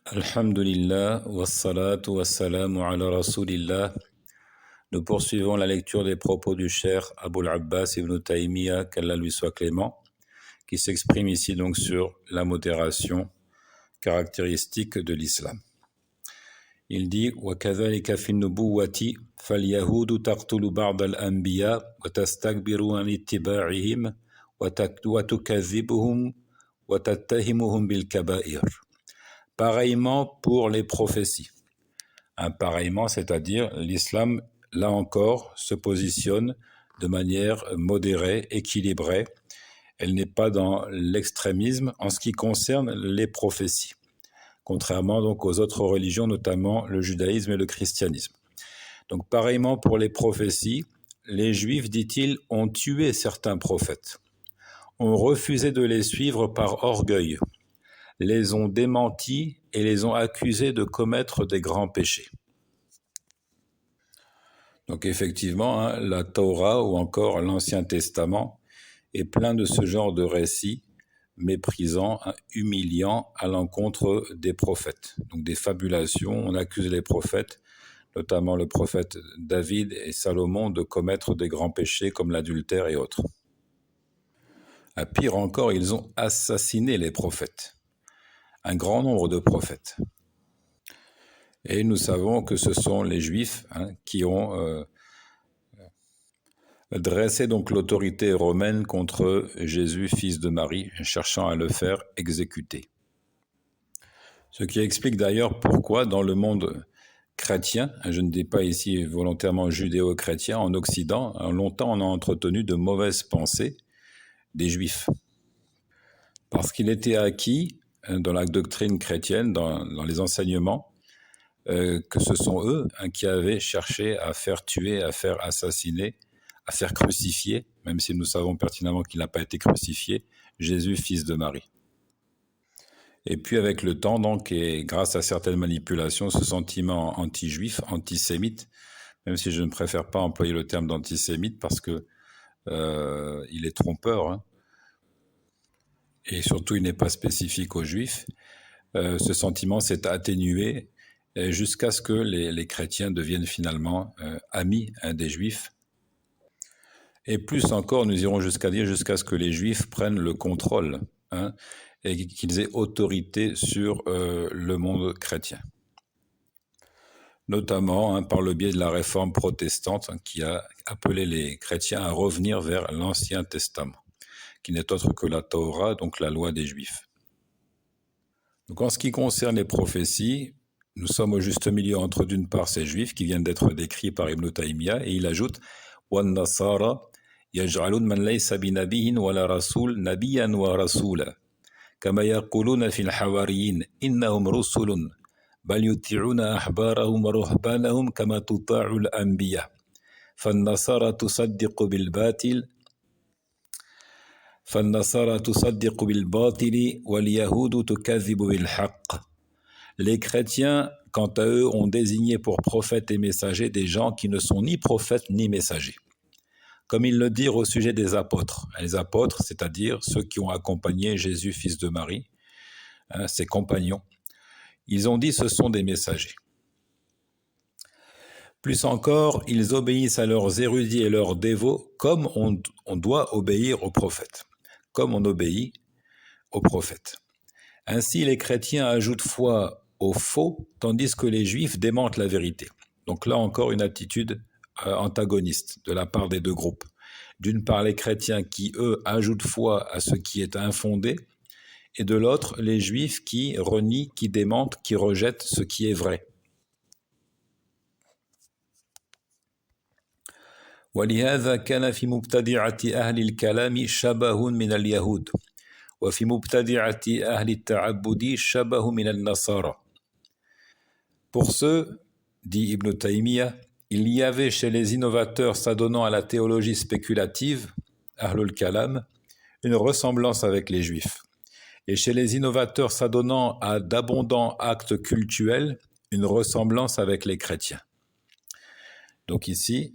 Alhamdulillah, wassalatu wassalamu ala rasulillah. Nous poursuivons la lecture des propos du cher Abul Abbas ibn Taymiyyah, qu'Allah lui soit clément, qui s'exprime ici donc sur la modération caractéristique de l'islam. Il dit وَكَذَلِكَ فِي النُّبُوَّةِ فَالْيَهُودُ تَقْتُلُ بَعْضَ الْأَنْبِيَاءِ وَتَسْتَكْبِرُ عَنْ اتِّبَاعِهِمْ وَتُكَذِّبُهُمْ وَتَتَّهِمُهُمْ بِالْكَبَائِرِ. Pareillement pour les prophéties. Pareillement, c'est-à-dire l'islam, là encore, se positionne de manière modérée, équilibrée. Elle n'est pas dans l'extrémisme en ce qui concerne les prophéties, contrairement donc aux autres religions, notamment le judaïsme et le christianisme. Donc pareillement pour les prophéties, les Juifs, dit-il, ont tué certains prophètes, ont refusé de les suivre par orgueil, les ont démentis et les ont accusés de commettre des grands péchés. Donc effectivement, la Torah ou encore l'Ancien Testament est plein de ce genre de récits méprisants, humiliants à l'encontre des prophètes. Donc des fabulations, on accuse les prophètes, notamment le prophète David et Salomon, de commettre des grands péchés comme l'adultère et autres. Pire encore, ils ont assassiné les prophètes, un grand nombre de prophètes. Et nous savons que ce sont les Juifs qui ont dressé donc l'autorité romaine contre Jésus, fils de Marie, cherchant à le faire exécuter. Ce qui explique d'ailleurs pourquoi dans le monde chrétien, je ne dis pas ici volontairement judéo-chrétien, en Occident, longtemps on a entretenu de mauvaises pensées des Juifs. Parce qu'il était acquis dans la doctrine chrétienne, dans les enseignements, que ce sont eux qui avaient cherché à faire tuer, à faire assassiner, à faire crucifier, même si nous savons pertinemment qu'il n'a pas été crucifié, Jésus, fils de Marie. Et puis avec le temps, donc, et grâce à certaines manipulations, ce sentiment anti-juif, antisémite, même si je ne préfère pas employer le terme d'antisémite parce que il est trompeur, et surtout il n'est pas spécifique aux juifs, ce sentiment s'est atténué jusqu'à ce que les chrétiens deviennent finalement amis des juifs. Et plus encore, nous irons jusqu'à dire jusqu'à ce que les juifs prennent le contrôle et qu'ils aient autorité sur le monde chrétien. Notamment par le biais de la réforme protestante qui a appelé les chrétiens à revenir vers l'Ancien Testament, qui n'est autre que la Torah, donc la loi des Juifs. Donc en ce qui concerne les prophéties, nous sommes au juste milieu entre d'une part ces Juifs qui viennent d'être décrits par Ibn Taymiyyah, et il ajoute « وَالنَّصَارَى يَجْعَلُونَ مَنْ لَيْسَ بِنَبِيٍّ وَلَا رَسُولٍ نَبِيًّا وَرَسُولًا كَمَا يَقُولُونَ فِي الْحَوَارِيِّينَ إِنَّهُمْ رُسُلٌ بل يطيعون أحبارهم ورهبانهم كما تطاع الأنبياء فالنصارى تصدق بالباطل واليهود تكذب بالحق. Les chrétiens, quant à eux, ont désigné pour prophètes et messagers des gens qui ne sont ni prophètes ni messagers. Comme ils le dirent au sujet des apôtres. Les apôtres, c'est-à-dire ceux qui ont accompagné Jésus, fils de Marie, ses compagnons. Ils ont dit ce sont des messagers. Plus encore, ils obéissent à leurs érudits et leurs dévots comme on doit obéir aux prophètes, comme on obéit aux prophètes. Ainsi, les chrétiens ajoutent foi aux faux, tandis que les juifs démentent la vérité. Donc là encore, une attitude antagoniste de la part des deux groupes. D'une part, les chrétiens qui, eux, ajoutent foi à ce qui est infondé, et de l'autre, les juifs qui renient, qui démentent, qui rejettent ce qui est vrai. ولهذا كان في مبتدعة أهل الكلام شبه من اليهود وفي مبتدعة أهل التعبد شبه من النصارى. Pour ce, dit Ibn Taymiyyah, il y avait chez les innovateurs s'adonnant à la théologie spéculative, Ahlul Kalam, une ressemblance avec les juifs. Et chez les innovateurs s'adonnant à d'abondants actes cultuels, une ressemblance avec les chrétiens. Donc ici,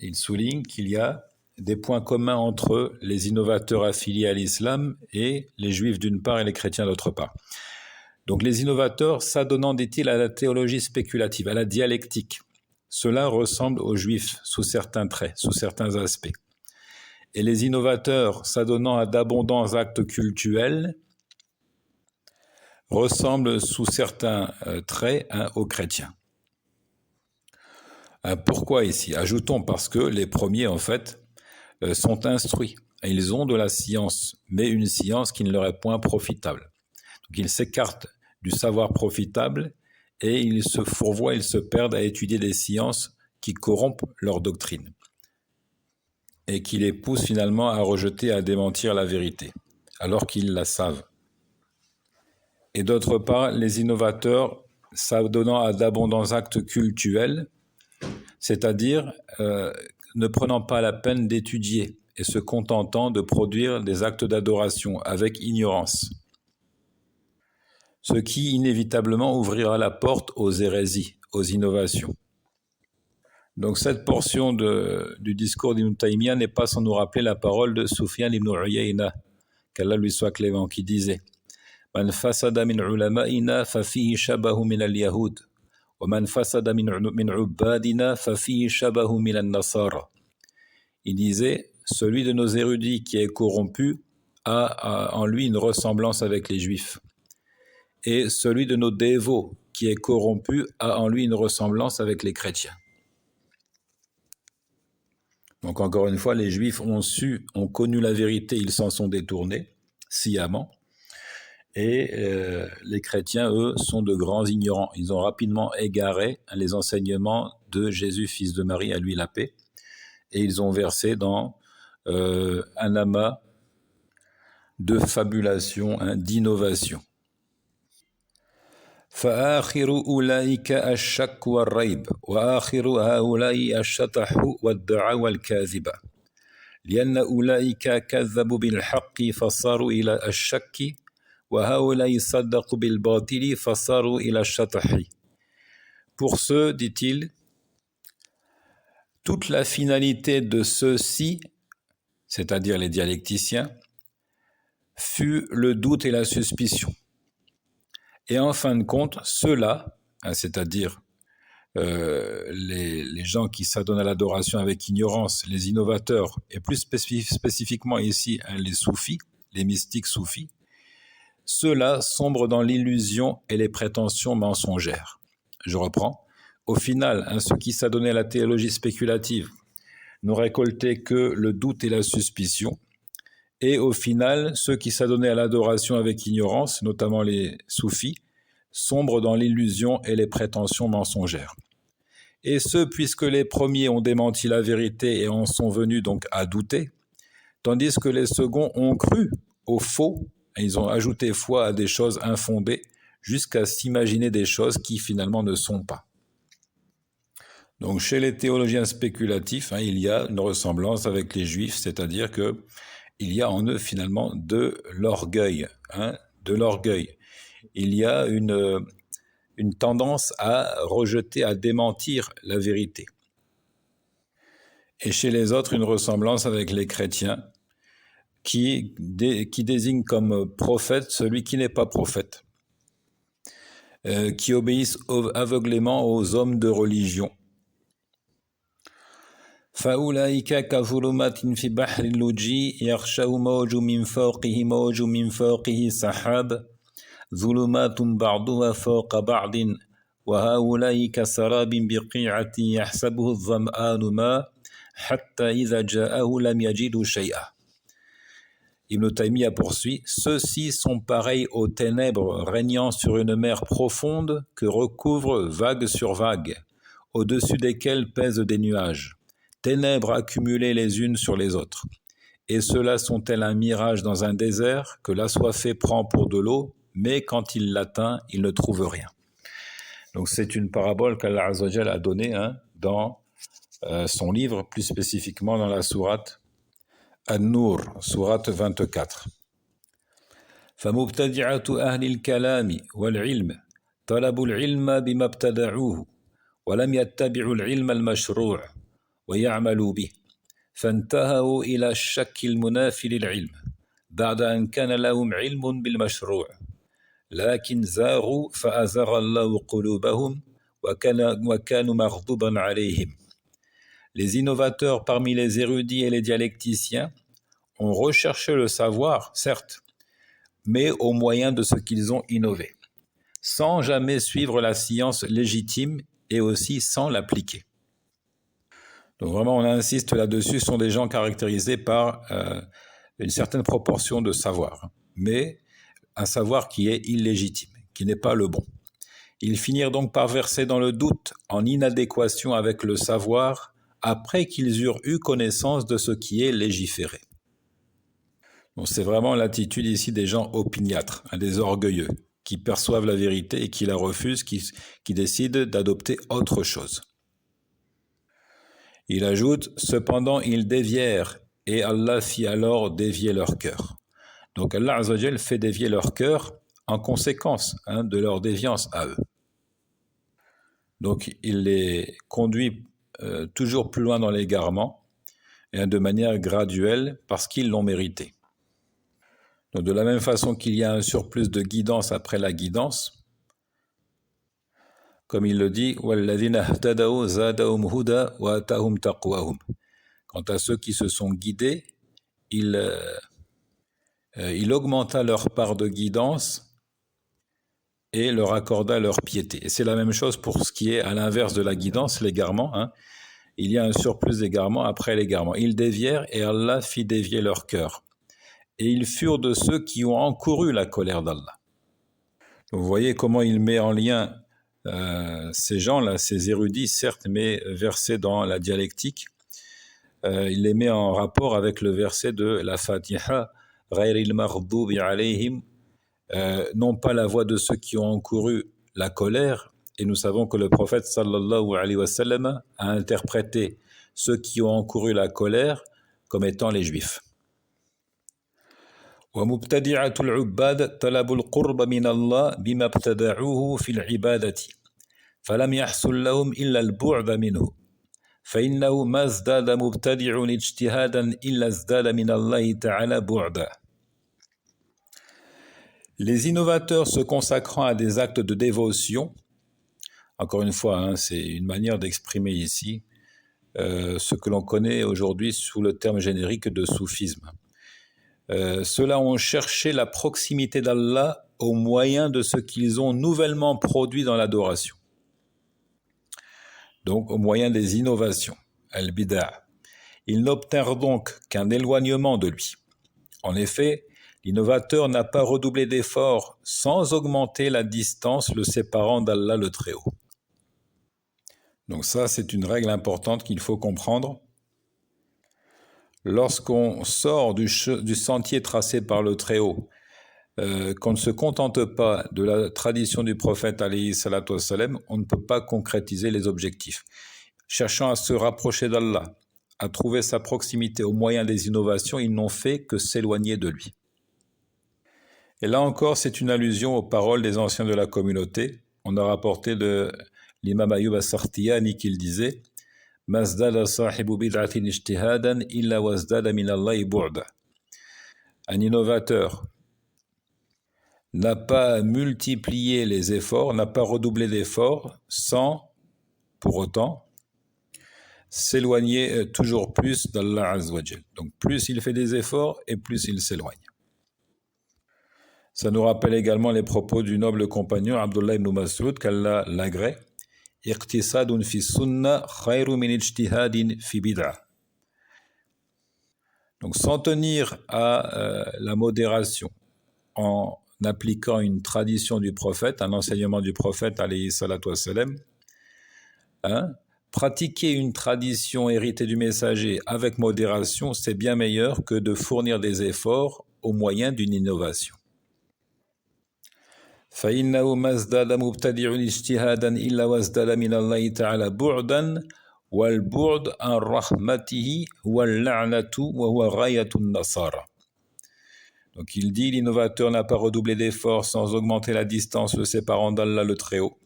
il souligne qu'il y a des points communs entre les innovateurs affiliés à l'islam et les juifs d'une part et les chrétiens d'autre part. Donc les innovateurs s'adonnant, dit-il, à la théologie spéculative, à la dialectique. Cela ressemble aux juifs sous certains traits, sous certains aspects. Et les innovateurs s'adonnant à d'abondants actes cultuels ressemblent sous certains traits aux chrétiens. Pourquoi ici? Ajoutons parce que les premiers, en fait, sont instruits. Ils ont de la science, mais une science qui ne leur est point profitable. Donc ils s'écartent du savoir profitable et ils se fourvoient, ils se perdent à étudier des sciences qui corrompent leur doctrine et qui les poussent finalement à rejeter, à démentir la vérité, alors qu'ils la savent. Et d'autre part, les innovateurs s'adonnant à d'abondants actes cultuels, c'est-à-dire ne prenant pas la peine d'étudier et se contentant de produire des actes d'adoration avec ignorance, ce qui inévitablement ouvrira la porte aux hérésies, aux innovations. Donc cette portion du discours d'Ibn Taymiyyah n'est pas sans nous rappeler la parole de Sufyan ibn Uyayna, qu'Allah lui soit clément, qui disait « Man fasada min ulama'ina fa fihi shabahu min al-yahud, wa man fasada min ubbadina fa fihi shabahu min al-nasara » Il disait « Celui de nos érudits qui est corrompu a en lui une ressemblance avec les juifs. Et celui de nos dévots qui est corrompu a en lui une ressemblance avec les chrétiens. » Donc encore une fois, les Juifs ont connu la vérité, ils s'en sont détournés sciemment. Et les chrétiens, eux, sont de grands ignorants. Ils ont rapidement égaré les enseignements de Jésus, fils de Marie, à lui la paix. Et ils ont versé dans un amas de fabulation, d'innovation. فآخر أولئك الشك والريب وآخر هؤلاء الشطح والدعوى الكاذبة لأن أولئك كذبوا بالحق فصاروا إلى الشك وهؤلاء صدقوا بالباطل فصاروا إلى الشطح. Pour ceux, dit-il, toute la finalité de ceux-ci, c'est-à-dire les dialecticiens, fut le doute et la suspicion. Et en fin de compte, ceux-là, c'est-à-dire les gens qui s'adonnent à l'adoration avec ignorance, les innovateurs, et plus spécifiquement ici les soufis, les mystiques soufis, ceux-là sombrent dans l'illusion et les prétentions mensongères. Je reprends. Au final, ceux qui s'adonnaient à la théologie spéculative n'ont récolté que le doute et la suspicion. Et au final, ceux qui s'adonnaient à l'adoration avec ignorance, notamment les soufis, sombrent dans l'illusion et les prétentions mensongères. Et ce, puisque les premiers ont démenti la vérité et en sont venus donc à douter, tandis que les seconds ont cru au faux, et ils ont ajouté foi à des choses infondées, jusqu'à s'imaginer des choses qui finalement ne sont pas. Donc chez les théologiens spéculatifs, il y a une ressemblance avec les juifs, c'est-à-dire que il y a en eux finalement de l'orgueil, Il y a une tendance à rejeter, à démentir la vérité. Et chez les autres, une ressemblance avec les chrétiens qui désigne comme prophète celui qui n'est pas prophète, qui obéissent aveuglément aux hommes de religion. فأولئك كظلمات في بحر اللجي يغشى موج من فوقه موج من فوقه سحاب ظلمات بعضها فوق بعض وهؤلاء كسراب بقيعة يحسبه الظمآن ماء حتى إذا جاءه لم يجد شيئا. Ibn Taymiyyah poursuit, ceux-ci sont pareils aux ténèbres régnant sur une mer profonde que recouvrent vague sur vague, au-dessus desquelles pèsent des nuages. Ténèbres accumulées les unes sur les autres. Et ceux-là sont-elles un mirage dans un désert que l'assoiffé prend pour de l'eau, mais quand il l'atteint, il ne trouve rien. Donc c'est une parabole qu'Allah Azza wa Jal a donnée dans son livre, plus spécifiquement dans la sourate An-Nur, sourate 24. فمبتدعة أهل الكلام والعلم طلبوا العلم بما ابتدعوه ولم يتبعوا العلم المشروع ويعملوا به فانتهوا إلى الشك المنافي للعلم بعد أن كان لهم علم بالمشروع لكن زاغوا فأزاغ الله قلوبهم وكانوا مغضوبا عليهم. Les innovateurs parmi les érudits et les dialecticiens ont recherché le savoir, certes, mais au moyen de ce qu'ils ont innové, sans jamais suivre la science légitime et aussi sans l'appliquer. Donc vraiment, on insiste là-dessus, ce sont des gens caractérisés par une certaine proportion de savoir, mais un savoir qui est illégitime, qui n'est pas le bon. Ils finirent donc par verser dans le doute, en inadéquation avec le savoir, après qu'ils eurent eu connaissance de ce qui est légiféré. Donc c'est vraiment l'attitude ici des gens opiniâtres, des orgueilleux, qui perçoivent la vérité et qui la refusent, qui décident d'adopter autre chose. Il ajoute, cependant ils dévièrent, et Allah fit alors dévier leur cœur. Donc Allah Azza wa Jal fait dévier leur cœur en conséquence de leur déviance à eux. Donc il les conduit toujours plus loin dans l'égarement, et de manière graduelle parce qu'ils l'ont mérité. Donc de la même façon qu'il y a un surplus de guidance après la guidance, comme il le dit, وَالَّذِينَ اهْتَدَوْا زَادَهُمْ هُدًى وَآتَاهُمْ تَقْوَاهُمْ. Quant à ceux qui se sont guidés, il augmenta leur part de guidance et leur accorda leur piété. Et c'est la même chose pour ce qui est à l'inverse de la guidance, l'égarement. Il y a un surplus d'égarement après l'égarement. Ils dévièrent et Allah fit dévier leur cœur. Et ils furent de ceux qui ont encouru la colère d'Allah. Vous voyez comment il met en lien ces gens-là, ces érudits, certes, mais versés dans la dialectique. Il les met en rapport avec le verset de la Fatiha, Ghayril maghdubi alayhim, non pas la voix de ceux qui ont encouru la colère, et nous savons que le prophète sallallahu alayhi wa sallam a interprété ceux qui ont encouru la colère comme étant les juifs. ومبتدعة العباد طلب القرب من الله بما ابتدعوه في العبادة فلم يحصل لهم إلا البعد منه فإنه ما ازداد مبتدع اجتهادا إلا ازداد من الله تعالى بعدا. Les innovateurs se consacrant à des actes de dévotion, encore une fois, c'est une manière d'exprimer ici ce que l'on connaît aujourd'hui sous le terme générique de soufisme. Ceux-là ont cherché la proximité d'Allah au moyen de ce qu'ils ont nouvellement produit dans l'adoration. Donc au moyen des innovations, al-bida'. Ils n'obtinrent donc qu'un éloignement de lui. En effet, l'innovateur n'a pas redoublé d'efforts sans augmenter la distance le séparant d'Allah le Très-Haut. Donc ça, c'est une règle importante qu'il faut comprendre. Lorsqu'on sort du sentier tracé par le Très-Haut, qu'on ne se contente pas de la tradition du prophète alayhi salatu wassalam, on ne peut pas concrétiser les objectifs. Cherchant à se rapprocher d'Allah, à trouver sa proximité au moyen des innovations, ils n'ont fait que s'éloigner de lui. Et là encore, c'est une allusion aux paroles des anciens de la communauté. On a rapporté de l'imam Ayyub as-Sakhtiyani qu'il disait Mazdada sahibu bid'atin ijtihadan illa wazdada min Allahi bu'da. Un innovateur n'a pas multiplié les efforts, n'a pas redoublé d'efforts sans, pour autant, s'éloigner toujours plus d'Allah Azza wa Jal. Donc plus il fait des efforts et plus il s'éloigne. Ça nous rappelle également les propos du noble compagnon Abdullah ibn Mas'ud qu'Allah l'agrée. Iqtisadun fi sunna khayru min ijtihadin fi bid'a. Donc s'en tenir à la modération en appliquant une tradition du prophète, un enseignement du prophète alayhi salatu wassalam, pratiquer une tradition héritée du messager avec modération, c'est bien meilleur que de fournir des efforts au moyen d'une innovation. فإنه ما ازداد مبتدع اجتهادا إلا وازداد من الله تعالى بعدا والبعد عن رحمته هو اللعنة وهو غاية النصارى. Donc il dit, l'innovateur n'a pas redoublé d'efforts sans augmenter la distance le séparant d'Allah le Très-Haut.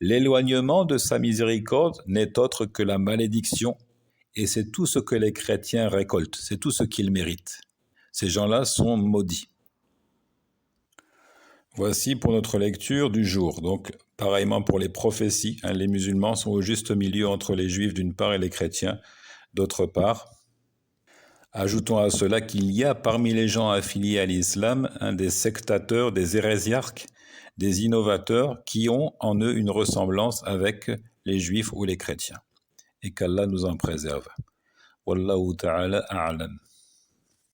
L'éloignement de sa miséricorde n'est autre que la malédiction, et c'est tout ce que les chrétiens récoltent, c'est tout ce qu'ils méritent. Ces gens-là sont maudits. Voici pour notre lecture du jour. Donc, pareillement pour les prophéties, les musulmans sont au juste milieu entre les juifs d'une part et les chrétiens d'autre part. Ajoutons à cela qu'il y a parmi les gens affiliés à l'islam des sectateurs, des hérésiarques, des innovateurs qui ont en eux une ressemblance avec les juifs ou les chrétiens. Et qu'Allah nous en préserve. Wallahu ta'ala a'lam.